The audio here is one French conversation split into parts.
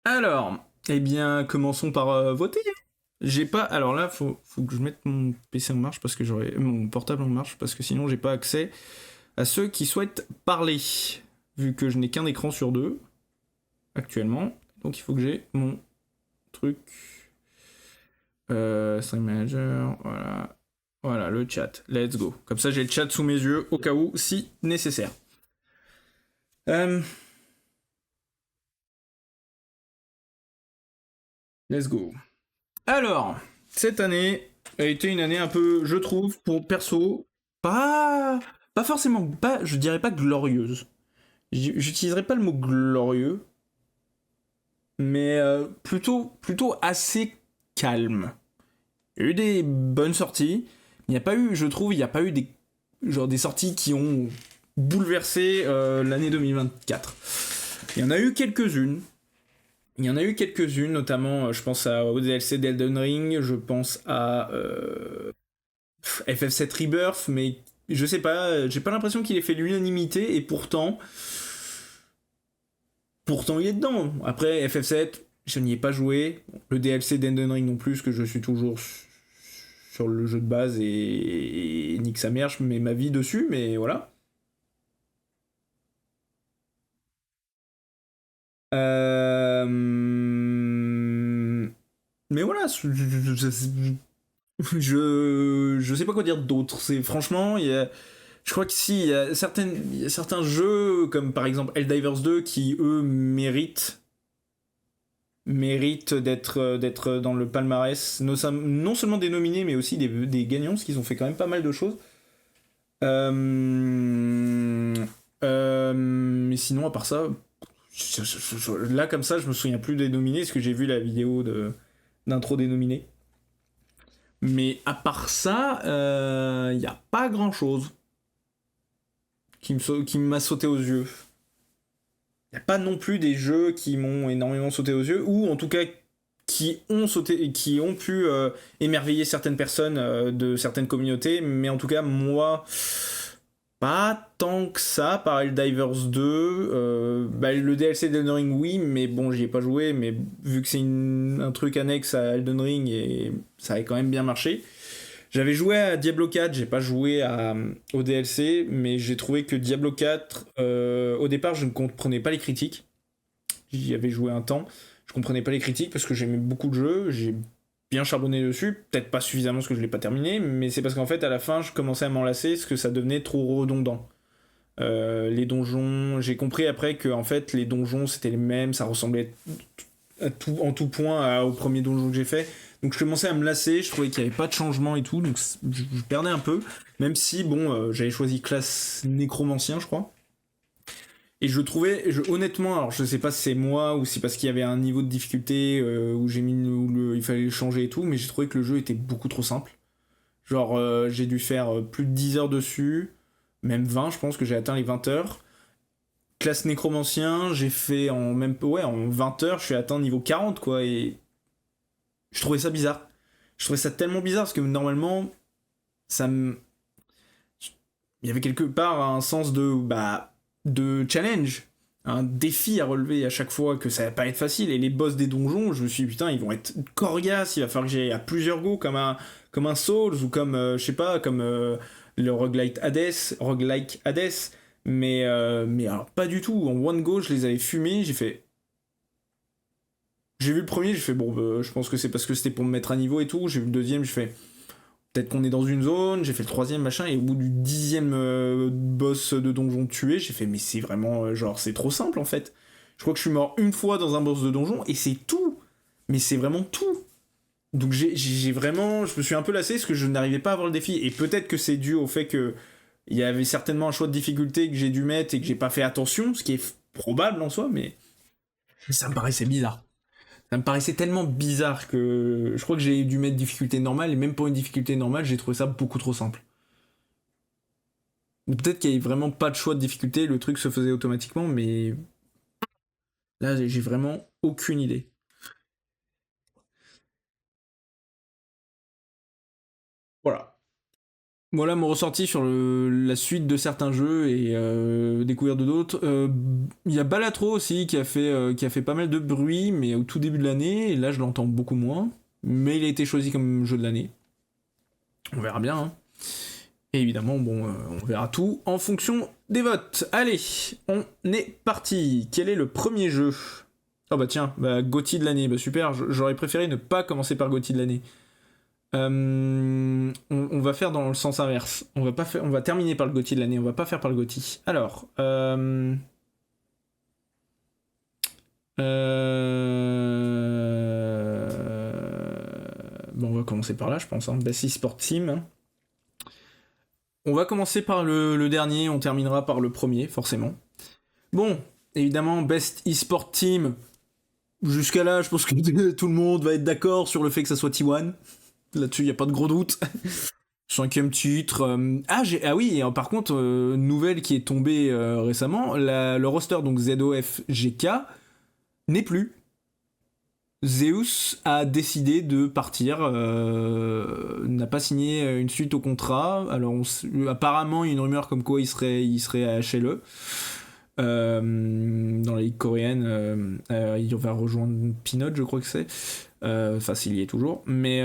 Alors, eh bien, commençons par voter. J'ai pas. Alors là, faut que je mette mon PC en marche parce que j'aurais mon portable en marche parce que sinon j'ai pas accès à ceux qui souhaitent parler. Vu que je n'ai qu'un écran sur deux actuellement, donc il faut que j'ai mon truc. Stream Manager, voilà. Voilà, le chat. Let's go. Comme ça, j'ai le chat sous mes yeux au cas où, si nécessaire. Euh, let's go. Alors, cette année a été une année un peu, je trouve, pour perso, pas, pas forcément, pas, je dirais pas glorieuse. J'utiliserai pas le mot glorieux, mais plutôt assez calme. Il y a eu des bonnes sorties. Il n'y a pas eu, je trouve, il n'y a pas eu des sorties qui ont bouleversé l'année 2024. Il y en a eu quelques-unes. Il y en a eu quelques-unes, notamment, je pense au DLC d'Elden Ring, je pense à FF7 Rebirth, mais je sais pas, j'ai pas l'impression qu'il ait fait l'unanimité, et pourtant il est dedans. Après, FF7, je n'y ai pas joué. Le DLC d'Elden Ring non plus, parce que je suis toujours sur le jeu de base et nique sa mère, je mets ma vie dessus, mais voilà. Mais voilà, je sais pas quoi dire d'autre. C'est franchement, je crois que si, il y a certains jeux, comme par exemple Helldivers 2, qui eux méritent d'être dans le palmarès, non seulement des nominés, mais aussi des gagnants, parce qu'ils ont fait quand même pas mal de choses. Euh, mais sinon, à part ça, là comme ça, je me souviens plus des nominés, parce que j'ai vu la vidéo d'intro des nominés. Mais à part ça, il n'y a pas grand chose qui m'a sauté aux yeux. Il n'y a pas non plus des jeux qui m'ont énormément sauté aux yeux, ou en tout cas qui ont pu émerveiller certaines personnes de certaines communautés, mais en tout cas, moi, pas tant que ça, par Helldivers 2. Le DLC d'Elden Ring, oui, mais bon, j'y ai pas joué, mais vu que c'est un truc annexe à Elden Ring, et ça a quand même bien marché. J'avais joué à Diablo 4, j'ai pas joué au DLC, mais j'ai trouvé que Diablo 4, au départ, je ne comprenais pas les critiques. J'y avais joué un temps, je comprenais pas les critiques parce que j'aimais beaucoup de jeux, j'ai bien charbonné dessus, peut-être pas suffisamment parce que je l'ai pas terminé, mais c'est parce qu'en fait, à la fin, je commençais à m'en lasser parce que ça devenait trop redondant. Les donjons, j'ai compris après que en fait, les donjons c'était les mêmes, ça ressemblait en tout point au premier donjon que j'ai fait. Donc je commençais à me lasser, je trouvais qu'il n'y avait pas de changement et tout, donc je perdais un peu. Même si, bon, j'avais choisi classe nécromancien, je crois. Et je trouvais, honnêtement, alors je sais pas si c'est moi ou si parce qu'il y avait un niveau de difficulté où j'ai mis il fallait le changer et tout, mais j'ai trouvé que le jeu était beaucoup trop simple. Genre, j'ai dû faire plus de 10 heures dessus, même 20, je pense que j'ai atteint les 20 heures. Classe nécromancien, j'ai fait en 20 heures, je suis atteint niveau 40 quoi, et je trouvais ça bizarre. Je trouvais ça tellement bizarre parce que normalement, ça me. Il y avait quelque part un sens de challenge, un défi à relever à chaque fois que ça va pas être facile. Et les boss des donjons, je me suis dit, putain, ils vont être coriaces, il va falloir que j'aille à plusieurs go comme un Souls ou comme, je sais pas, comme le roguelike Hades. Mais alors, pas du tout. En one go, je les avais fumés, j'ai fait. J'ai vu le premier, j'ai fait bon, je pense que c'est parce que c'était pour me mettre à niveau et tout. J'ai vu le deuxième, j'ai fait peut-être qu'on est dans une zone, j'ai fait le troisième machin, et au bout du dixième boss de donjon tué, j'ai fait mais c'est vraiment genre c'est trop simple en fait. Je crois que je suis mort une fois dans un boss de donjon et c'est tout. Mais c'est vraiment tout. Donc j'ai vraiment, je me suis un peu lassé parce que je n'arrivais pas à avoir le défi. Et peut-être que c'est dû au fait que il y avait certainement un choix de difficulté que j'ai dû mettre et que j'ai pas fait attention, ce qui est probable en soi, mais ça me paraissait bizarre. Ça me paraissait tellement bizarre que je crois que j'ai dû mettre difficulté normale et même pour une difficulté normale, j'ai trouvé ça beaucoup trop simple. Ou peut-être qu'il n'y avait vraiment pas de choix de difficulté, le truc se faisait automatiquement, mais là j'ai vraiment aucune idée. Voilà. Voilà mon ressenti sur la suite de certains jeux et découvrir de d'autres. Il y a Balatro aussi qui a fait pas mal de bruit, mais au tout début de l'année, et là je l'entends beaucoup moins. Mais il a été choisi comme jeu de l'année. On verra bien. Hein. Et évidemment, bon, on verra tout en fonction des votes. Allez, on est parti. Quel est le premier jeu? Oh bah tiens, bah, GOTY de l'année. Bah super, j'aurais préféré ne pas commencer par GOTY de l'année. On va faire dans le sens inverse. On va terminer par le GOTY de l'année. On va pas faire par le GOTY. Alors, bon, on va commencer par là, je pense. Hein. Best eSport Team. On va commencer par le dernier. On terminera par le premier, forcément. Bon, évidemment, Best eSport Team. Jusqu'à là, je pense que tout le monde va être d'accord sur le fait que ça soit T1. Là-dessus, il n'y a pas de gros doute. 5e titre. Ah oui, et, par contre, nouvelle qui est tombée récemment, le roster, donc ZOFGK, n'est plus. Zeus a décidé de partir, n'a pas signé une suite au contrat. Alors, apparemment, il y a une rumeur comme quoi il serait à HLE. Dans la ligue coréenne, il va rejoindre Peanut, je crois que c'est. Enfin, s'il y est toujours. Mais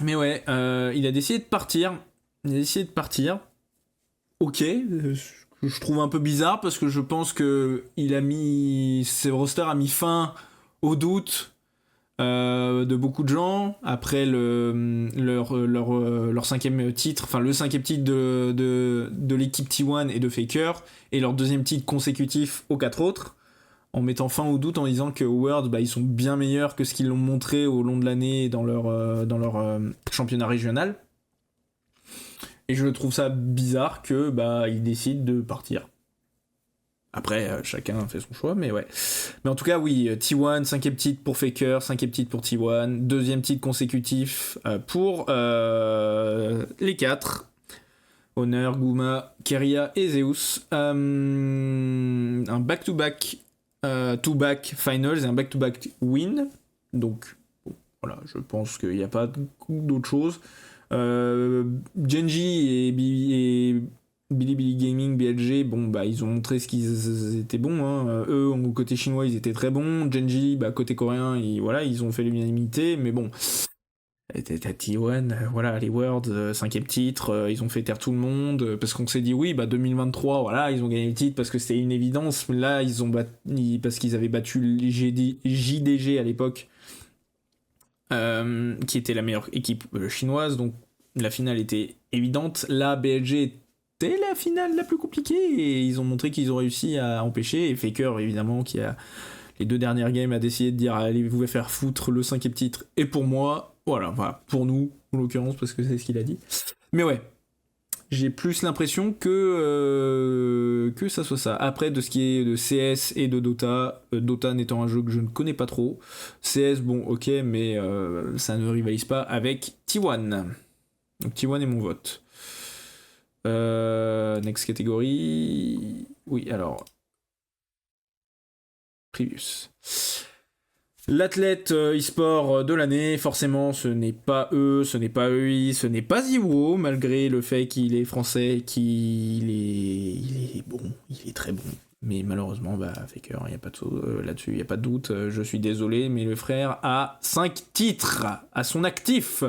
ouais, il a décidé de partir. Ok, je trouve un peu bizarre parce que je pense que ce roster a mis fin au doute de beaucoup de gens après leur 5e titre, enfin le 5e titre de l'équipe T1 et de Faker, et leur 2e titre consécutif aux 4 autres, en mettant fin au doute en disant que World, bah, ils sont bien meilleurs que ce qu'ils l'ont montré au long de l'année dans leur championnat régional. Et je trouve ça bizarre que bah, ils décident de partir. Après, chacun fait son choix, mais ouais. Mais en tout cas, oui, T1, 5e titre pour Faker, 5e titre pour T1, 2e titre consécutif pour les 4. Honor, Guma, Keria et Zeus. Un back-to-back finals et un back-to-back win. Donc, bon, voilà, je pense qu'il n'y a pas d'autre chose. Genji et Bilibili Gaming, BLG, bon, bah, ils ont montré ce qu'ils étaient bons. Hein. Eux, côté chinois, ils étaient très bons. Genji, bah, côté coréen, ils ont fait l'unanimité. Mais bon, T1, voilà, les Worlds, 5e titre, ils ont fait taire tout le monde. Parce qu'on s'est dit, oui, bah, 2023, voilà, ils ont gagné le titre parce que c'était une évidence. Mais là, parce qu'ils avaient battu les JDG à l'époque, qui était la meilleure équipe chinoise. Donc, la finale était évidente. Là, BLG c'était la finale la plus compliquée et ils ont montré qu'ils ont réussi à empêcher. Et Faker, évidemment, qui a les 2 dernières games a décidé de dire allez, vous pouvez faire foutre le 5e titre. Et pour moi, voilà, pour nous, en l'occurrence, parce que c'est ce qu'il a dit. Mais ouais, j'ai plus l'impression que ça soit ça. Après, de ce qui est de CS et de Dota, Dota n'étant un jeu que je ne connais pas trop. CS, bon, ok, mais ça ne rivalise pas avec T1. Donc T1 est mon vote. Next catégorie. Oui, alors. Previous. L'athlète e-sport de l'année, forcément, ce n'est pas eux, ce n'est pas EI, ce n'est pas Iwo, malgré le fait qu'il est français, qu'il est bon, il est très bon. Mais malheureusement, bah, Faker, il n'y a pas de là-dessus, il n'y a pas de doute. Je suis désolé, mais le frère a 5 titres à son actif.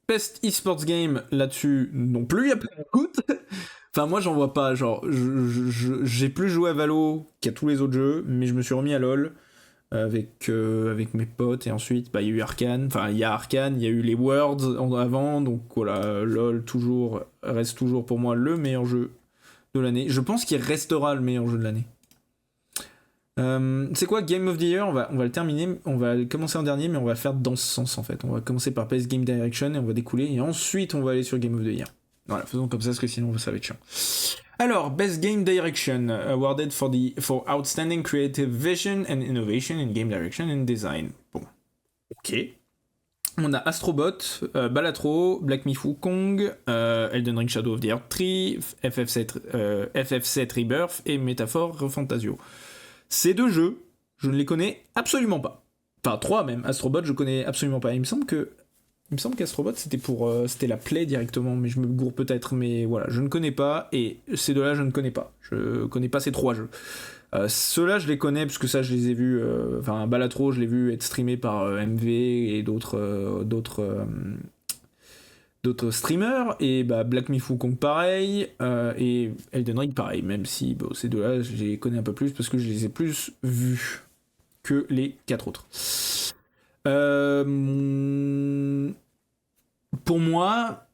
Best eSports Game, là-dessus, non plus, il y a plein de doutes. Enfin, moi, j'en vois pas. Genre, j'ai plus joué à Valo qu'à tous les autres jeux, mais je me suis remis à LoL avec mes potes, et ensuite, bah, il y a eu Arcane. Enfin, il y a Arcane, il y a eu les Worlds avant, donc voilà, LoL reste toujours pour moi le meilleur jeu de l'année. Je pense qu'il restera le meilleur jeu de l'année. C'est quoi Game of the Year, on va le terminer, on va commencer en dernier, mais on va faire dans ce sens en fait. On va commencer par Best Game Direction et on va découler, et ensuite on va aller sur Game of the Year. Voilà, faisons comme ça parce que sinon ça va être chiant. Alors, Best Game Direction, awarded for outstanding creative vision and innovation in game direction and design. Bon, ok. On a Astrobot, Balatro, Black Myth Wukong, Elden Ring Shadow of the Earth 3, FF7 Rebirth et Metaphor Fantasio. Ces 2 jeux, je ne les connais absolument pas. Enfin, 3 même. Astrobot, je connais absolument pas. Il me semble que Il me semble qu'Astrobot c'était la Play directement, mais je me gourre peut-être, mais voilà, je ne connais pas, et ces deux-là je ne connais pas. Je connais pas ces trois jeux. Ceux-là je les connais parce que ça je les ai vus, enfin Balatro je l'ai vu être streamé par MV et d'autres streamers, et bah, Black Myth Wukong pareil, et Elden Ring pareil, même si bon, ces deux-là je les connais un peu plus parce que je les ai plus vus que les quatre autres. Pour moi,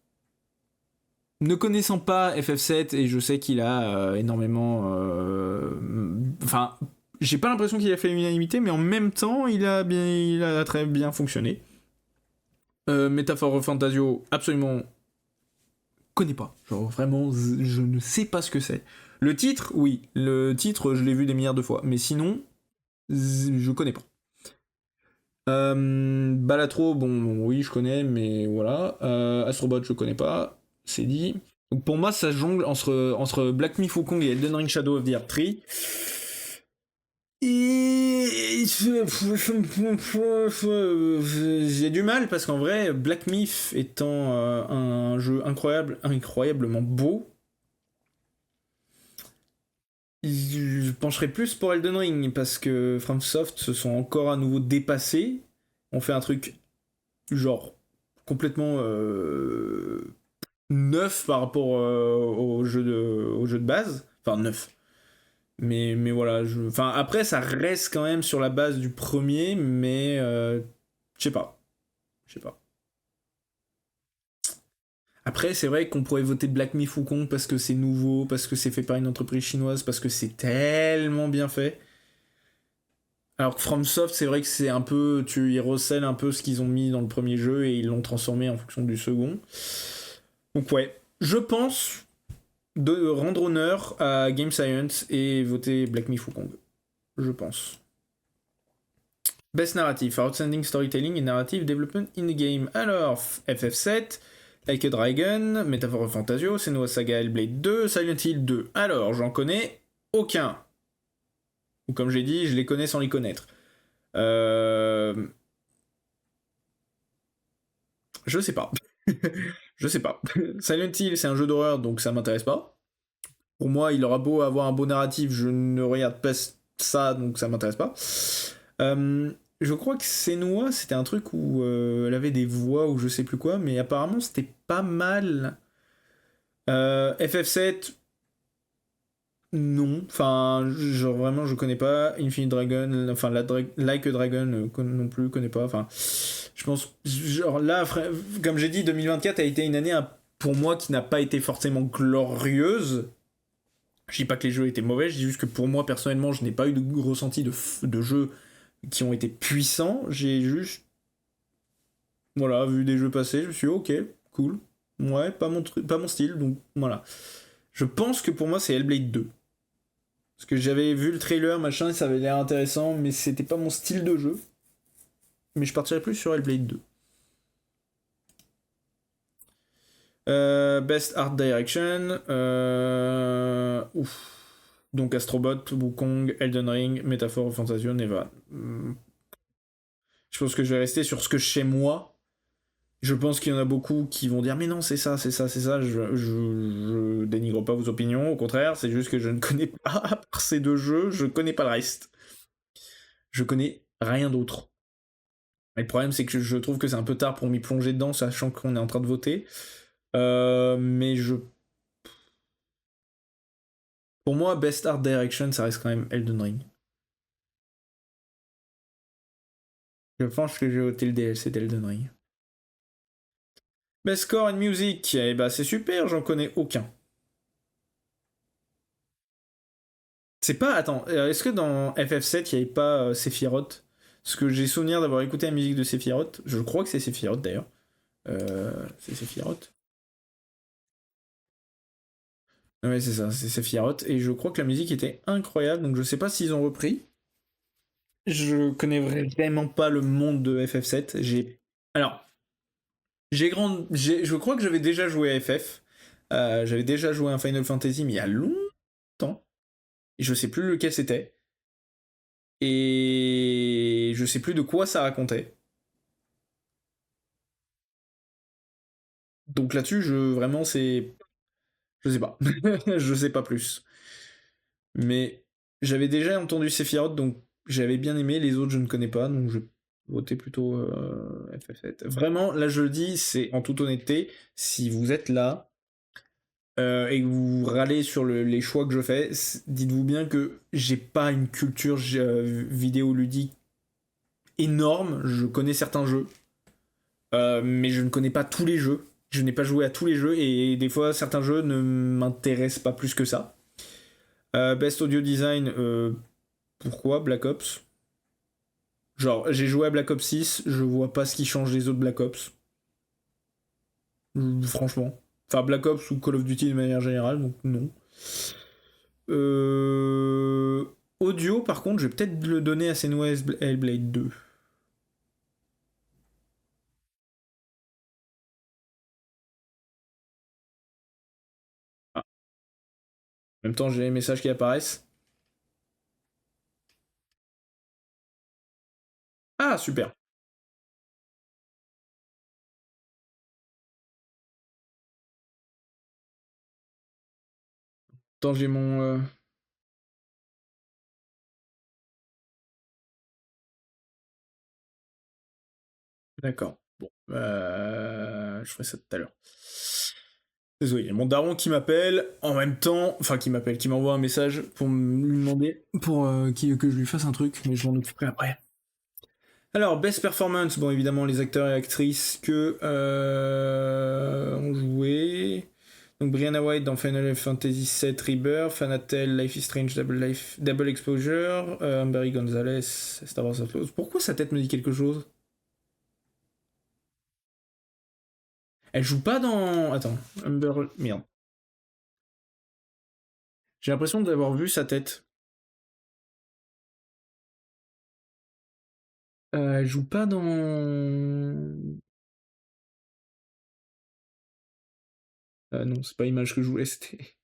ne connaissant pas FF7, et je sais qu'il a énormément... Enfin, j'ai pas l'impression qu'il a fait l'unanimité, mais en même temps, il a très bien fonctionné. Métaphore Fantasio, absolument connais pas. Genre vraiment, je ne sais pas ce que c'est. Le titre, oui. Le titre, je l'ai vu des milliards de fois. Mais sinon, je connais pas. Balatro, bon, oui, je connais, mais voilà. Astrobot, je connais pas. C'est dit. Donc pour moi, ça jongle entre Black Myth Wukong et Elden Ring Shadow of the Erd Tree. Et j'ai du mal parce qu'en vrai, Black Myth étant un jeu incroyablement beau, je pencherais plus pour Elden Ring parce que FromSoft se sont encore à nouveau dépassés. On fait un truc genre complètement neuf par rapport au jeu de base. Enfin, neuf. Mais voilà, enfin, après, ça reste quand même sur la base du premier, mais je sais pas. Je sais pas. Après, c'est vrai qu'on pourrait voter Black Myth Wukong parce que c'est nouveau, parce que c'est fait par une entreprise chinoise, parce que c'est tellement bien fait. Alors que FromSoft, c'est vrai que c'est un peu. Ils recèlent un peu ce qu'ils ont mis dans le premier jeu et ils l'ont transformé en fonction du second. Donc, ouais. Je pense de rendre honneur à Game Science et voter Black Myth Wukong. Je pense. Best Narrative, Outstanding Storytelling and Narrative Development in the Game. Alors, FF7, Like a Dragon, Metaphor of Fantasio, Senua Saga Hellblade 2, Silent Hill 2. Alors, j'en connais aucun. Ou comme j'ai dit, je les connais sans les connaître. Je sais pas. Je sais pas. Silent Hill, c'est un jeu d'horreur, donc ça m'intéresse pas. Pour moi, il aura beau avoir un beau narratif, je ne regarde pas ça, donc ça m'intéresse pas. Je crois que Senua, c'était un truc où elle avait des voix ou je sais plus quoi, mais apparemment c'était pas mal. FF7, non. Enfin, genre vraiment, je connais pas. Infinite Dragon, enfin, Like a Dragon, non plus, connais pas. Enfin, je pense, genre là, comme j'ai dit, 2024 a été une année pour moi qui n'a pas été forcément glorieuse. Je dis pas que les jeux étaient mauvais, je dis juste que pour moi, personnellement, je n'ai pas eu de ressenti de jeux qui ont été puissants. J'ai juste, voilà, vu des jeux passer, je me suis dit, ok, cool. Ouais, pas mon style, donc voilà. Je pense que pour moi, c'est Hellblade 2. Parce que j'avais vu le trailer, machin, et ça avait l'air intéressant, mais c'était pas mon style de jeu. Mais je partirais plus sur Hellblade 2. Best Art Direction. Ouf. Donc Astrobot, Wukong, Elden Ring, Métaphore, Fantasio, Neva. Je pense que je vais rester sur ce que je sais moi. Je pense qu'il y en a beaucoup qui vont dire mais non c'est ça, c'est ça, c'est ça. Je dénigre pas vos opinions, au contraire, c'est juste que je ne connais pas, à part ces deux jeux, je connais pas le reste. Je connais rien d'autre. Et le problème c'est que je trouve que c'est un peu tard pour m'y plonger dedans, sachant qu'on est en train de voter. Mais pour moi, Best Art Direction, ça reste quand même Elden Ring. Je pense que j'ai voté le DLC d'Elden Ring. Best Score and Music, eh ben c'est super, j'en connais aucun. C'est pas. Attends, est-ce que dans FF7 il n'y avait pas Sephiroth? Parce que j'ai souvenir d'avoir écouté la musique de Sephiroth. Je crois que c'est Sephiroth d'ailleurs. C'est Sephiroth. Ouais, c'est ça, c'est Sephiroth. Et je crois que la musique était incroyable, donc je sais pas s'ils ont repris. Je connais vraiment pas le monde de FF7. Alors, je crois que j'avais déjà joué à FF. J'avais déjà joué à un Final Fantasy, mais il y a longtemps. Et je sais plus lequel c'était. Et je sais plus de quoi ça racontait. Donc là-dessus, vraiment, c'est. Je sais pas. Je sais pas plus. Mais j'avais déjà entendu Sephiroth, donc j'avais bien aimé. Les autres, je ne connais pas, donc je vais voter plutôt FF7. Vraiment, là, je le dis, c'est en toute honnêteté, si vous êtes là et que vous râlez sur les choix que je fais, dites-vous bien que j'ai pas une culture vidéoludique énorme. Je connais certains jeux, mais je ne connais pas tous les jeux. Je n'ai pas joué à tous les jeux et des fois certains jeux ne m'intéressent pas plus que ça. Best Audio Design, pourquoi Black Ops? Genre, j'ai joué à Black Ops 6, je vois pas ce qui change des autres Black Ops. Franchement. Enfin, Black Ops ou Call of Duty de manière générale, donc non. Euh... Audio, par contre, je vais peut-être le donner à Senua's Hellblade 2. Ah. En même temps, j'ai les messages qui apparaissent. Ah, super. Attends, j'ai mon. D'accord. Bon, je ferai ça tout à l'heure. Désolé, il y a mon daron qui m'appelle en même temps, enfin qui m'appelle, qui m'envoie un message pour lui demander pour que je lui fasse un truc, mais je m'en occuperai après. Alors, Best Performance, bon évidemment les acteurs et actrices que ont joué. Donc Brianna White dans Final Fantasy VII Rebirth, Fanatel, Life is Strange, Double Exposure, Amberly Gonzalez, Star Wars Outlaws. Pourquoi sa tête me dit quelque chose? Elle joue pas dans... Attends, Amber... Merde. J'ai l'impression d'avoir vu sa tête. Elle joue pas dans... non, c'est pas Image que je voulais, c'était...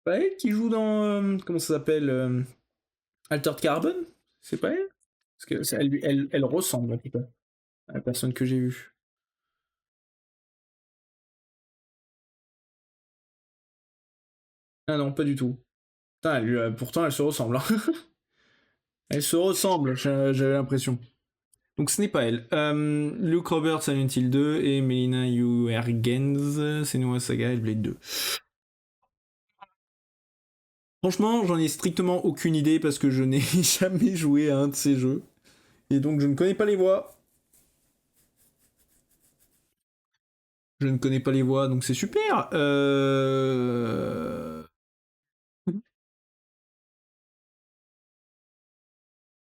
Pas elle qui joue dans... comment ça s'appelle Altered Carbon? C'est pas elle? Parce que elle ressemble un petit peu à la personne que j'ai vue. Ah non, pas du tout. Putain, pourtant elle se ressemble, hein. Elle se ressemble, j'avais l'impression. Donc ce n'est pas elle. Luke Roberts, Silent Hill 2 et Melina Juergens, Senua Saga, Hellblade 2. Franchement, j'en ai strictement aucune idée parce que je n'ai jamais joué à un de ces jeux. Et donc je ne connais pas les voix. Je ne connais pas les voix, donc c'est super.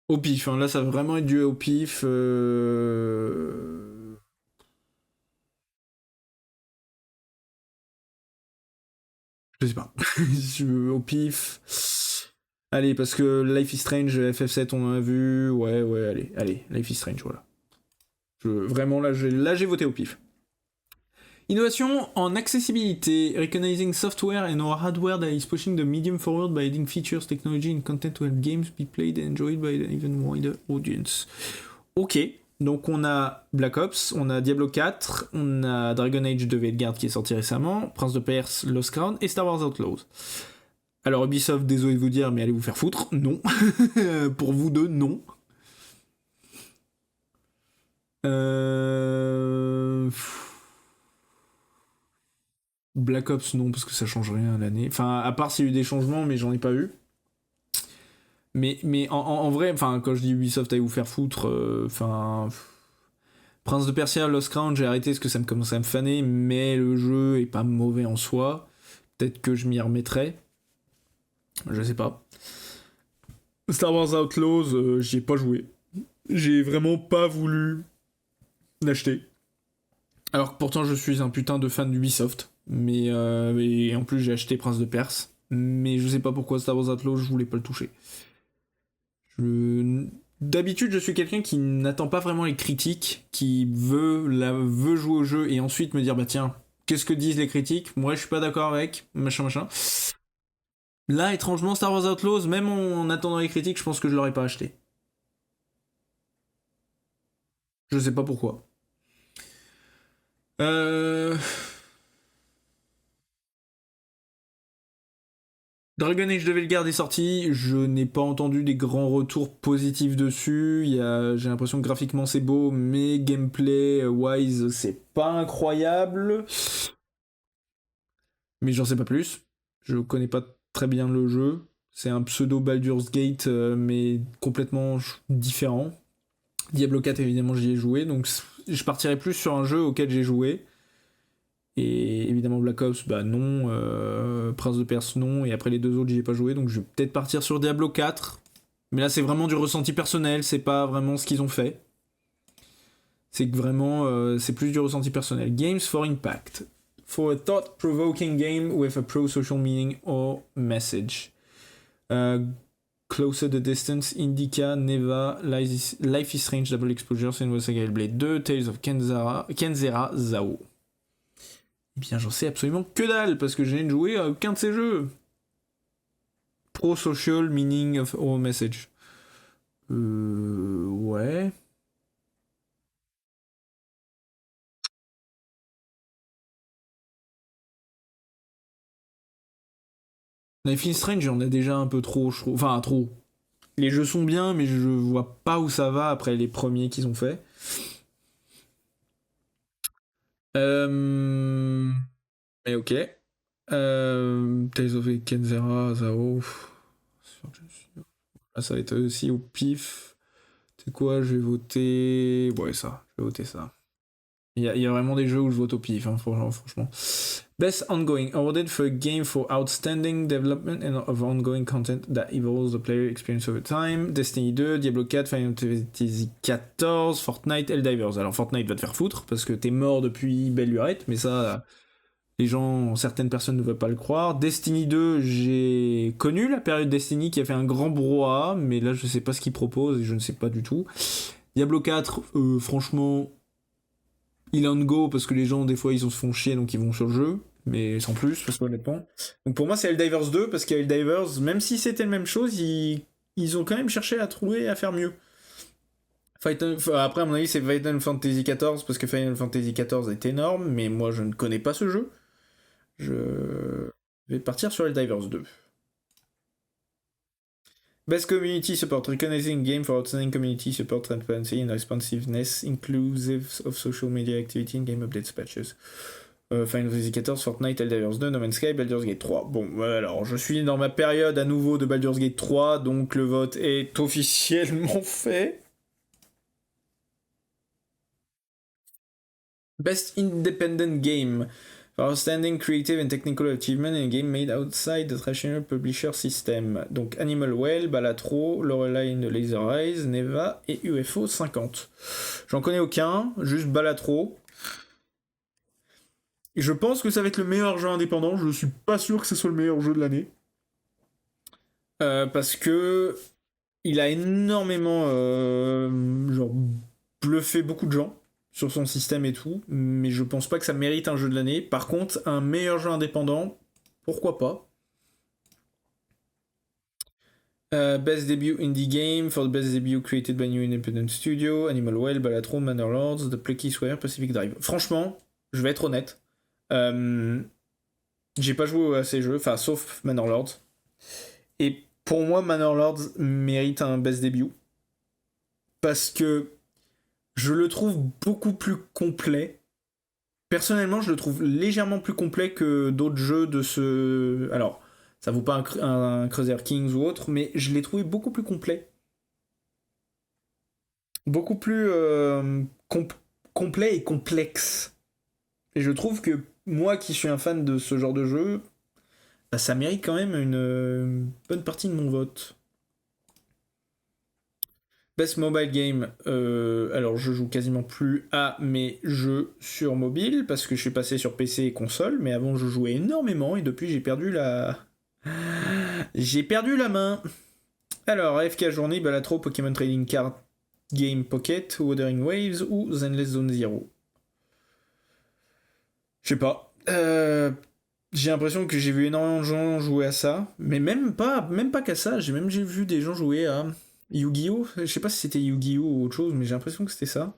Au pif, hein. Là ça va vraiment être dû au pif. Je sais pas. Au pif. Allez, parce que Life is Strange, FF7 on en a vu. Ouais, ouais, allez, Life is Strange, voilà. Vraiment, là j'ai voté au pif. Innovation en accessibilité, recognizing software and or hardware that is pushing the medium forward by adding features, technology and content to help games be played and enjoyed by an even wider audience. Ok, donc on a Black Ops, on a Diablo 4, on a Dragon Age de Veilguard qui est sorti récemment, Prince de Perse, Lost Crown et Star Wars Outlaws. Alors Ubisoft, désolé de vous dire, mais allez vous faire foutre, non. Pour vous deux, non. Euh... Black Ops, non, parce que ça change rien à l'année. Enfin, à part s'il y a eu des changements, mais j'en ai pas eu. Mais en vrai, enfin, quand je dis Ubisoft, allez vous faire foutre, enfin. Prince de Persia, Lost Crown, j'ai arrêté parce que ça me commençait à me faner, mais le jeu est pas mauvais en soi. Peut-être que je m'y remettrai. Je sais pas. Star Wars Outlaws, j'y ai pas joué. J'ai vraiment pas voulu l'acheter. Alors que pourtant je suis un putain de fan d'Ubisoft. Et en plus j'ai acheté Prince de Perse. Mais je sais pas pourquoi Star Wars Outlaws, je voulais pas le toucher. D'habitude, je suis quelqu'un qui n'attend pas vraiment les critiques, qui veut jouer au jeu et ensuite me dire bah tiens, qu'est-ce que disent les critiques. Moi, je suis pas d'accord avec, machin. Là, étrangement, Star Wars Outlaws, même en attendant les critiques, je pense que je l'aurais pas acheté. Je sais pas pourquoi. Euh... Dragon Age de Veilguard est sorti, je n'ai pas entendu des grands retours positifs dessus. J'ai l'impression que graphiquement c'est beau, mais gameplay wise c'est pas incroyable. Mais j'en sais pas plus. Je connais pas très bien le jeu. C'est un pseudo Baldur's Gate, mais complètement différent. Diablo 4 évidemment j'y ai joué, donc je partirais plus sur un jeu auquel j'ai joué. Et évidemment Black Ops, bah non, Prince de Perse non, et après les deux autres j'y ai pas joué, donc je vais peut-être partir sur Diablo 4. Mais là c'est vraiment du ressenti personnel, c'est pas vraiment ce qu'ils ont fait. C'est que vraiment, c'est plus du ressenti personnel. Games for Impact. For a thought-provoking game with a pro-social meaning or message. Closer the Distance, Indica, Neva, Life is Strange, Double Exposure, Senua Saga Hellblade 2, Tales of Kenzera, Zao. Eh bien, j'en sais absolument que dalle, parce que je n'ai de jouer à aucun de ces jeux. Pro-social meaning of or message. Ouais. Life is Strange, j'en ai déjà un peu trop, je trouve. Enfin, trop. Les jeux sont bien, mais je vois pas où ça va après les premiers qu'ils ont fait. Mais ok. Tales of Kenzera, Zao. Ah, ça va être aussi au pif. C'est quoi, je vais voter. Ouais, ça. Je vais voter ça. Il y a vraiment des jeux où je vote au pif, hein, franchement. Best Ongoing, awarded for a game for outstanding development and of ongoing content that evolves the player experience over time. Destiny 2, Diablo 4, Final Fantasy 14, Fortnite, Helldivers. Alors Fortnite va te faire foutre parce que t'es mort depuis belle lurette, mais ça, les gens, certaines personnes ne veulent pas le croire. Destiny 2, j'ai connu la période Destiny qui a fait un grand brouhaha, mais là je sais pas ce qu'ils proposent et je ne sais pas du tout. Diablo 4, franchement, il on go parce que les gens des fois ils se font chier donc ils vont sur le jeu, mais sans plus parce que honnêtement. Donc pour moi c'est Helldivers 2 parce qu'Helldivers, même si c'était la même chose, ils ont quand même cherché à trouver à faire mieux. Après à mon avis c'est Final Fantasy XIV parce que Final Fantasy XIV est énorme, mais moi je ne connais pas ce jeu. Je vais partir sur Helldivers 2. Best Community Support, recognizing game for outstanding community support, transparency and responsiveness, inclusive of social media activity and game updates patches. Final Fantasy XIV, Fortnite, Helldivers 2, No Man's Sky, Baldur's Gate 3. Bon, alors je suis dans ma période à nouveau de Baldur's Gate 3, donc le vote est officiellement fait. Best Independent Game. For outstanding creative and technical achievement in a game made outside the traditional publisher system. Donc Animal Well, Balatro, Lorelei in the Laser Eyes, Neva et UFO 50. J'en connais aucun, juste Balatro. Et je pense que ça va être le meilleur jeu indépendant, je suis pas sûr que ce soit le meilleur jeu de l'année. Parce que il a énormément genre bluffé beaucoup de gens sur son système et tout, mais je pense pas que ça mérite un jeu de l'année. Par contre, un meilleur jeu indépendant, pourquoi pas. Best debut indie game for the best debut created by new independent studio, Animal Well, Balatro, Manor Lords, The Plucky Square, Pacific Drive. Franchement, je vais être honnête. J'ai pas joué à ces jeux, enfin sauf Manor Lords. Et pour moi, Manor Lords mérite un best debut. Parce que je le trouve beaucoup plus complet. Personnellement, je le trouve légèrement plus complet que d'autres jeux de ce. Alors, ça vaut pas un Crusader Kings ou autre, mais je l'ai trouvé beaucoup plus complet. Beaucoup plus complet et complexe. Et je trouve que moi qui suis un fan de ce genre de jeu, bah, ça mérite quand même une bonne partie de mon vote. Best Mobile Game, alors je joue quasiment plus à mes jeux sur mobile parce que je suis passé sur PC et console, mais avant je jouais énormément et depuis j'ai perdu la... J'ai perdu la main. Alors, AFK Journée, Balatro, Pokémon Trading Card Game Pocket, Wuthering Waves ou Zenless Zone Zero. Je sais pas. Euh, j'ai l'impression que j'ai vu énormément de gens jouer à ça, mais même pas qu'à ça. J'ai vu des gens jouer à Yu-Gi-Oh! Je sais pas si c'était Yu-Gi-Oh! Ou autre chose, mais j'ai l'impression que c'était ça.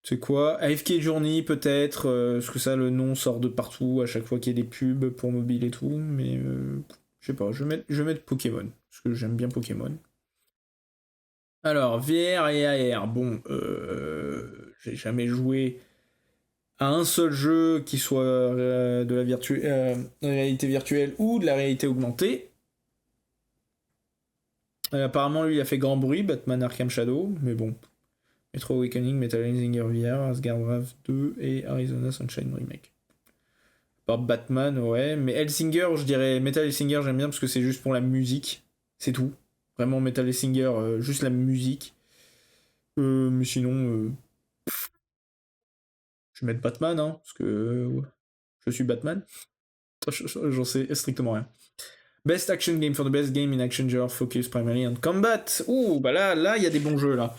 C'est quoi? AFK Journey peut-être, parce que ça, le nom sort de partout à chaque fois qu'il y a des pubs pour mobile et tout, mais je sais pas, je vais mettre Pokémon, parce que j'aime bien Pokémon. Alors, VR et AR, bon, j'ai jamais joué à un seul jeu qui soit de la réalité virtuelle ou de la réalité augmentée. Apparemment, lui, il a fait grand bruit, Batman Arkham Shadow, mais bon. Metro Awakening, Metal Hellsinger VR, Asgard Wrath 2 et Arizona Sunshine Remake. Par Batman, ouais, mais Hellsinger, je dirais Metal Hellsinger, j'aime bien parce que c'est juste pour la musique, c'est tout. Vraiment Metal Hellsinger, juste la musique. Mais sinon, je vais mettre Batman, hein, parce que je suis Batman. J'en sais strictement rien. Best action game for the best game in action genre focus primarily on combat. Ouh, bah là, il y a des bons jeux là.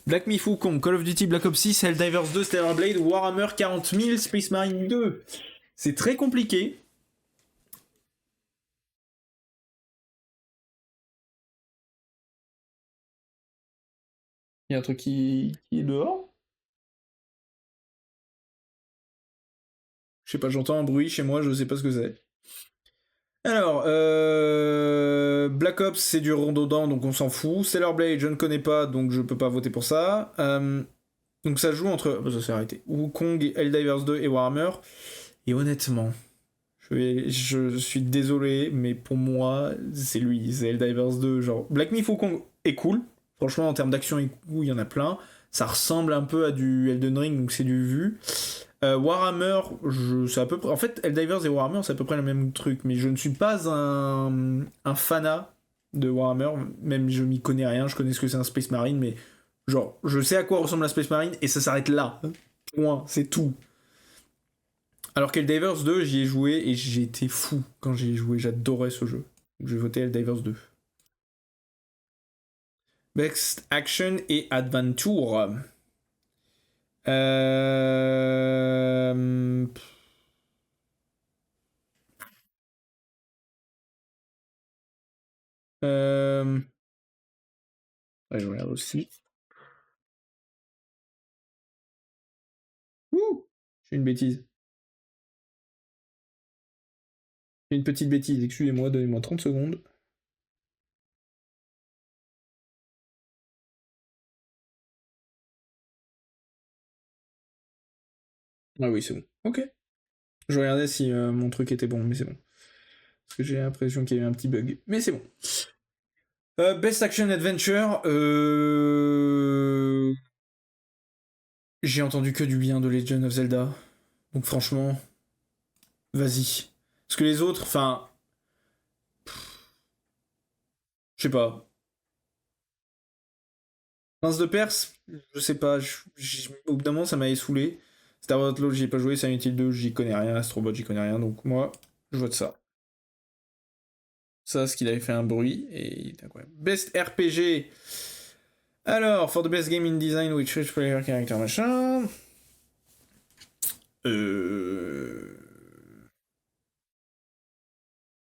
Black Myth Wukong, Call of Duty Black Ops 6, Helldivers 2, Stellar Blade, Warhammer 40 000, Space Marine 2. C'est très compliqué. Il y a un truc qui est dehors. Je sais pas, j'entends un bruit chez moi, je sais pas ce que c'est. Alors, Black Ops, c'est du rondodent, donc on s'en fout. Stellar Blade, je ne connais pas, donc je peux pas voter pour ça. Donc ça joue entre. Ça s'est arrêté. Wukong, Helldivers 2 et Warhammer. Et honnêtement, je suis désolé, mais pour moi, c'est lui, c'est Helldivers 2. Genre, Black Myth Wukong est cool. Franchement, en termes d'action, il y en a plein. Ça ressemble un peu à du Elden Ring, donc c'est du vu. Warhammer, c'est à peu près. En fait, Helldivers et Warhammer, c'est à peu près le même truc, mais je ne suis pas un fanat de Warhammer, même je m'y connais rien, je connais ce que c'est un Space Marine, mais genre, je sais à quoi ressemble la Space Marine et ça s'arrête là. Point, c'est tout. Alors qu'Helldivers 2, j'y ai joué et j'ai été fou quand j'y ai joué, j'adorais ce jeu. Donc j'ai voté Helldivers 2. Best Action et Adventure. Euh... Euh... Ouais, je regarde aussi. Ouh, j'ai une bêtise. J'ai une petite bêtise, excusez-moi, donnez-moi 30 secondes. Ah oui, c'est bon. Ok. Je regardais si mon truc était bon, mais c'est bon. Parce que j'ai l'impression qu'il y a eu un petit bug. Mais c'est bon. Best Action Adventure. J'ai entendu que du bien de Legend of Zelda. Donc franchement, vas-y. Parce que les autres, enfin, je sais pas. Prince de Perse, je sais pas. Au bout d'un moment, ça m'avait saoulé. Star Wars Outlaw, j'y ai pas joué. Silent Hill 2, j'y connais rien. Astrobot, j'y connais rien. Donc moi, je vote ça. Ça, parce qu'il avait fait un bruit et il était incroyable. Best RPG. Alors, for the best game in design with rich player character machin. Euh...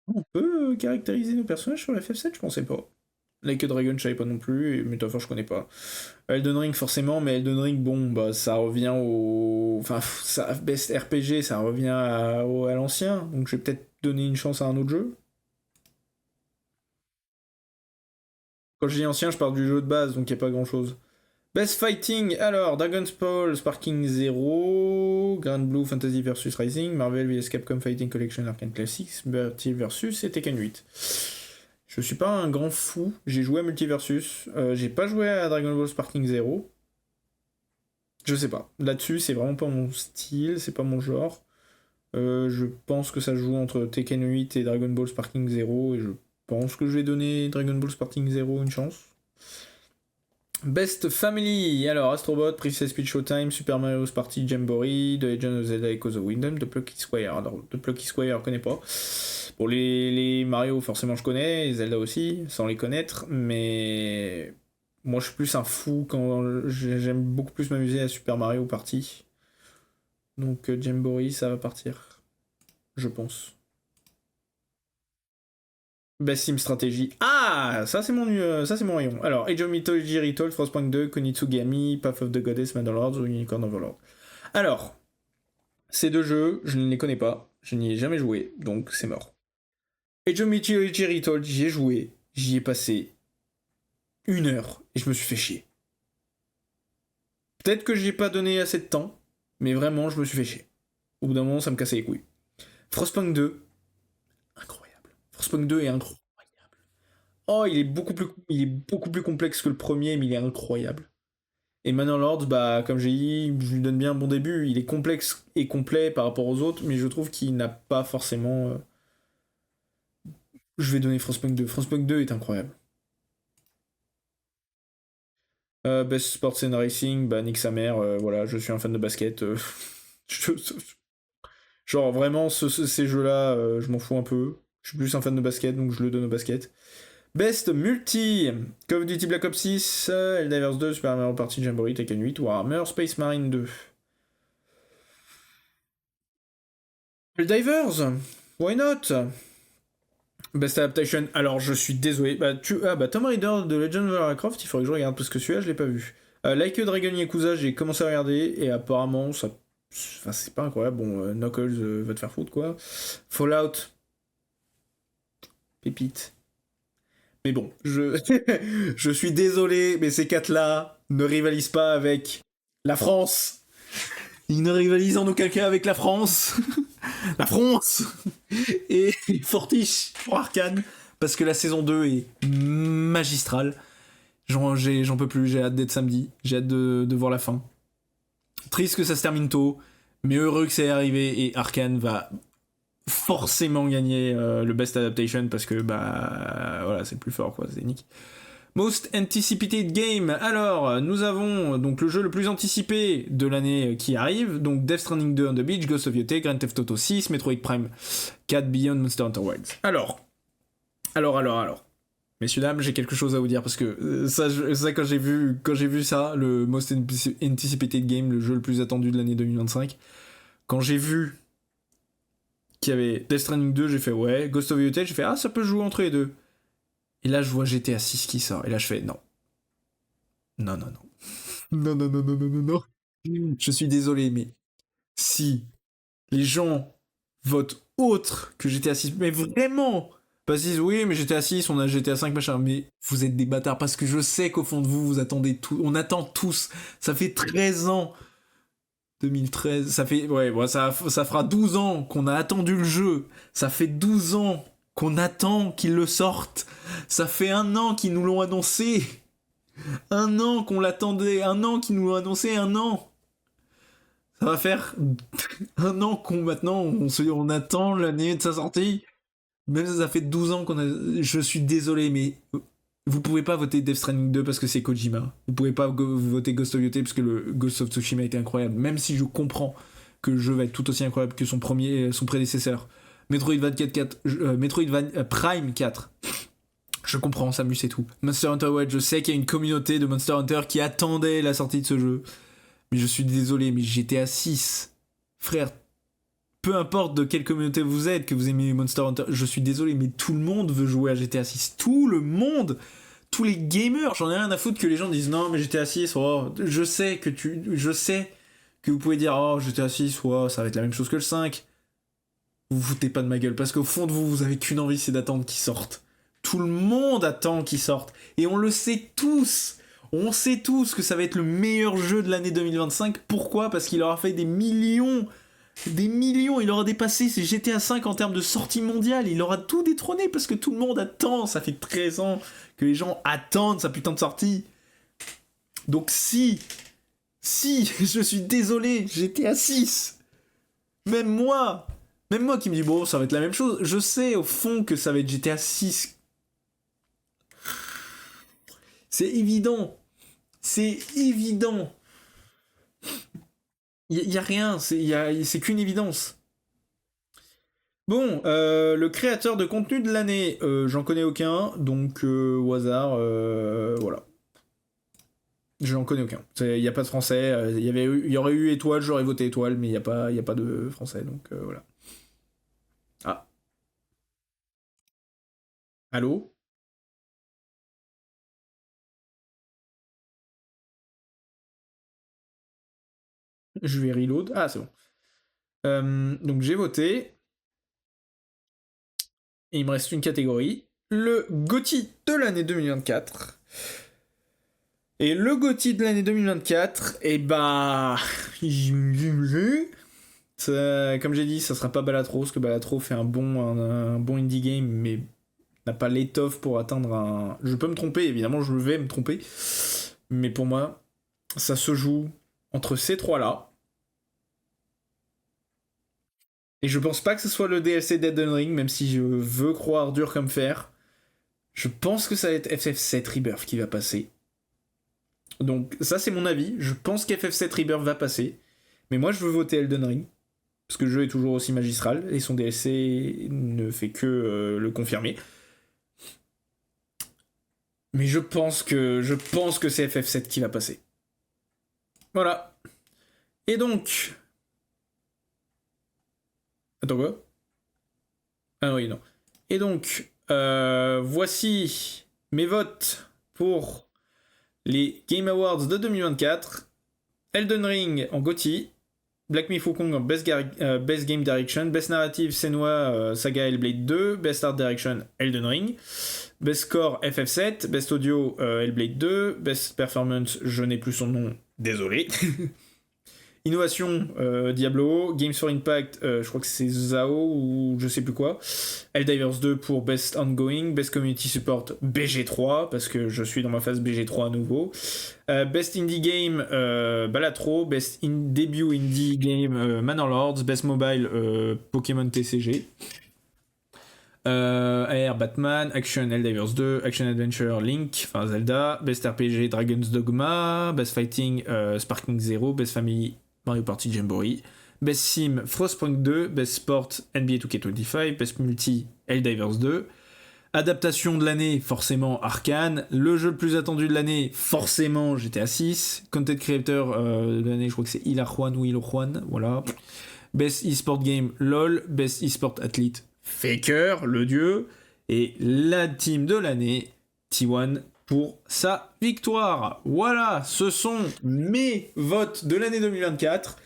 On peut caractériser nos personnages sur FF7, je pensais pas. Like a Dragon, je savais pas non plus, et Metaphor, je connais pas. Elden Ring, forcément, mais Elden Ring, bon, bah, ça revient au. Enfin, ça, Best RPG, ça revient à l'ancien, donc je vais peut-être donner une chance à un autre jeu. Quand je dis ancien, je parle du jeu de base, donc il n'y a pas grand chose. Best Fighting, alors Dragon's Ball, Sparking Zero, Grand Blue Fantasy vs Rising, Marvel vs Capcom Fighting Collection Arcane Classics, Multiversus et Tekken 8. Je suis pas un grand fou, j'ai joué à Multiversus, j'ai pas joué à Dragon Ball Sparking Zero. Je sais pas, là-dessus c'est vraiment pas mon style, c'est pas mon genre. Je pense que ça joue entre Tekken 8 et Dragon Ball Sparking Zero et je pense que je vais donner Dragon Ball Sparking Zero une chance. Best Family, alors Astrobot, Princess Peach Showtime, Super Mario's Party Jamboree, The Legend of Zelda Echoes of Wisdom, The Plucky Squire. Alors, The Plucky Squire, je connais pas. Bon, les Mario, forcément, je connais, les Zelda aussi, sans les connaître, mais moi, je suis plus un fou quand j'aime beaucoup plus m'amuser à Super Mario Party. Donc Jamboree, ça va partir. Je pense. Best Sim Strategy. Ah, ça c'est mon rayon. Alors, Age of Mythology Retold, Frostpunk 2, Konitsugami, Path of the Goddess, Mandalords ou Unicorn Overlord. Alors, ces deux jeux, je ne les connais pas. Je n'y ai jamais joué, donc c'est mort. Age of Mythology Retold, j'y ai joué. J'y ai passé 1 heure et je me suis fait chier. Peut-être que j'ai pas donné assez de temps, mais vraiment, je me suis fait chier. Au bout d'un moment, ça me cassait les couilles. Frostpunk 2, incroyable. Frostpunk 2 est incroyable. Oh, il est beaucoup plus complexe que le premier, mais il est incroyable. Et Manor bah, comme j'ai dit, je lui donne bien un bon début. Il est complexe et complet par rapport aux autres, mais je trouve qu'il n'a pas forcément. Je vais donner Frostpunk 2. Frostpunk 2 est incroyable. Best Sports and Racing, bah, nique sa mère. Voilà, je suis un fan de basket. Je- Genre, vraiment, ces jeux-là, je m'en fous un peu. Je suis plus un fan de basket, donc je le donne au basket. Best Multi, Call of Duty Black Ops 6, Helldivers 2, Super Mario Party Jamboree, Tekken 8, Warhammer, Space Marine 2. Helldivers, why not? Best Adaptation, alors je suis désolé. Tomb Raider de Legend of Lara Croft, il faudrait que je regarde parce que celui-là je l'ai pas vu. Like a Dragon Yakuza, j'ai commencé à regarder et apparemment ça. Enfin, c'est pas incroyable. Bon, Knuckles va te faire foutre quoi. Fallout, pépite. Mais bon, je suis désolé, mais ces quatre-là ne rivalisent pas avec la France. Ils ne rivalisent en aucun cas avec la France. La France. Et Fortiche pour Arkane, parce que la saison 2 est magistrale. J'en peux plus, j'ai hâte d'être samedi, j'ai hâte de voir la fin. Triste que ça se termine tôt, mais heureux que c'est arrivé et Arkane va forcément gagner le Best Adaptation parce que bah voilà, c'est le plus fort quoi, c'est Nick. Most Anticipated Game. Alors, nous avons donc le jeu le plus anticipé de l'année qui arrive, donc Death Stranding 2 on the Beach, Ghost of Yotei, Grand Theft Auto 6, Metroid Prime 4, Beyond Monster Hunter Wilds. Alors. Messieurs, dames, j'ai quelque chose à vous dire parce que ça quand j'ai vu ça, le Most Anticipated Game, le jeu le plus attendu de l'année 2025, quand j'ai vu qu'il y avait Death Stranding 2, j'ai fait ouais, Ghost of Yotei, j'ai fait ah, ça peut jouer entre les deux. Et là, je vois GTA 6 qui sort. Et là, je fais non. Non. Non. Je suis désolé, mais si les gens votent autre que GTA 6, mais vraiment, parce qu'ils disent oui, mais GTA 6, on a GTA 5, machin, mais vous êtes des bâtards parce que je sais qu'au fond de vous, vous attendez tout. On attend tous. Ça fait 13 ans. 2013, ça fait. Ouais, bon, ça fera 12 ans qu'on a attendu le jeu. Ça fait 12 ans qu'on attend qu'ils le sortent. Ça fait 1 an qu'ils nous l'ont annoncé. 1 an qu'on l'attendait. 1 an qu'ils nous l'ont annoncé. 1 an. Ça va faire 1 an qu'on maintenant on attend l'année de sa sortie. Même ça fait 12 ans qu'on a. Je suis désolé, mais vous pouvez pas voter Death Stranding 2 parce que c'est Kojima. Vous pouvez pas voter Ghost of Yotei parce que le Ghost of Tsushima était incroyable. Même si je comprends que le jeu va être tout aussi incroyable que son prédécesseur. Metroid Prime 4. Je comprends, Samus et tout. Monster Hunter Wilds, je sais qu'il y a une communauté de Monster Hunter qui attendait la sortie de ce jeu. Mais je suis désolé, mais GTA 6, frère, peu importe de quelle communauté vous êtes, que vous aimez Monster Hunter, je suis désolé, mais tout le monde veut jouer à GTA 6. Tout le monde, tous les gamers, j'en ai rien à foutre que les gens disent non, mais GTA 6, oh, je sais que vous pouvez dire oh, GTA 6, oh, ça va être la même chose que le 5. Vous vous foutez pas de ma gueule, parce qu'au fond de vous, vous avez qu'une envie, c'est d'attendre qu'il sorte. Tout le monde attend qu'il sorte. Et on le sait tous. On sait tous que ça va être le meilleur jeu de l'année 2025. Pourquoi ? Parce qu'il aura fait des millions. Des millions. Il aura dépassé ses GTA 5 en termes de sortie mondiale. Il aura tout détrôné parce que tout le monde attend. Ça fait 13 ans que les gens attendent sa putain de sortie. Donc si, je suis désolé, GTA 6. Même moi qui me dis bon, ça va être la même chose. Je sais au fond que ça va être GTA 6. C'est évident. C'est évident. Il y a rien, c'est qu'une évidence. Bon, le créateur de contenu de l'année, j'en connais aucun, donc au hasard, voilà. Je n'en connais aucun. Il n'y a pas de français. Il y aurait eu étoile, j'aurais voté étoile, mais il y a pas de français, donc voilà. Ah. Allô? Je vais reload. Ah, c'est bon. Donc j'ai voté. Et il me reste une catégorie. Le GOTY de l'année 2024. Et le GOTY de l'année 2024, et bah. Comme j'ai dit, ça sera pas Balatro, parce que Balatro fait un bon indie game, mais n'a pas l'étoffe pour atteindre un. Je peux me tromper, évidemment, je vais me tromper. Mais pour moi, ça se joue entre ces trois-là. Et je pense pas que ce soit le DLC d'Elden Ring, même si je veux croire dur comme fer. Je pense que ça va être FF7 Rebirth qui va passer. Donc ça c'est mon avis. Je pense qu'FF7 Rebirth va passer. Mais moi je veux voter Elden Ring. Parce que le jeu est toujours aussi magistral. Et son DLC ne fait que le confirmer. Mais je pense que c'est FF7 qui va passer. Voilà. Et donc... Attends quoi? Ah oui, non. Et donc, voici mes votes pour les Game Awards de 2024. Elden Ring en GOTY, Black Myth Wukong en Best Game Direction, Best Narrative Senua Saga Hellblade 2, Best Art Direction Elden Ring, Best Score FF7, Best Audio Hellblade 2, Best Performance, je n'ai plus son nom, désolé. Innovation, Diablo, Games for Impact, je crois que c'est Zao ou je sais plus quoi. Helldivers 2 pour Best Ongoing, Best Community Support BG3, parce que je suis dans ma phase BG3 à nouveau. Best Indie Game, Balatro, Best Debut Indie Game, Manor Lords, Best Mobile, Pokémon TCG. AR Batman, Action Helldivers 2, Action Adventure Link, enfin Zelda, Best RPG Dragon's Dogma, Best Fighting Sparking Zero, Best Family Mario Party Jamboree, Best Sim Frostpunk 2, Best Sport NBA 2K25, Best Multi Helldivers 2, Adaptation de l'année, forcément Arcane, le jeu le plus attendu de l'année, forcément GTA 6, Content Creator de l'année, je crois que c'est Ilajuan ou Ilojuan, voilà. Best eSport Game LOL, Best eSport Athlete Faker, le dieu, et la team de l'année, T1, pour sa victoire. Voilà, ce sont mes votes de l'année 2024.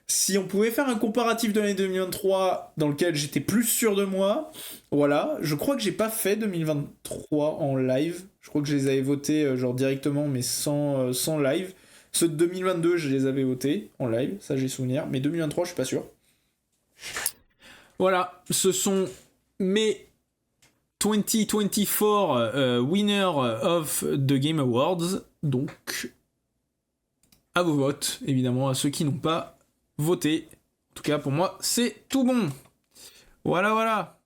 Si on pouvait faire un comparatif de l'année 2023 dans lequel j'étais plus sûr de moi, voilà, je crois que j'ai pas fait 2023 en live. Je crois que je les avais votés genre directement, mais sans live. Ceux de 2022, je les avais votés en live, ça j'ai souvenir, mais 2023, je suis pas sûr. Voilà, ce sont mes 2024 winners of the Game Awards. Donc, à vos votes, évidemment, à ceux qui n'ont pas voté. En tout cas, pour moi, c'est tout bon. Voilà, voilà.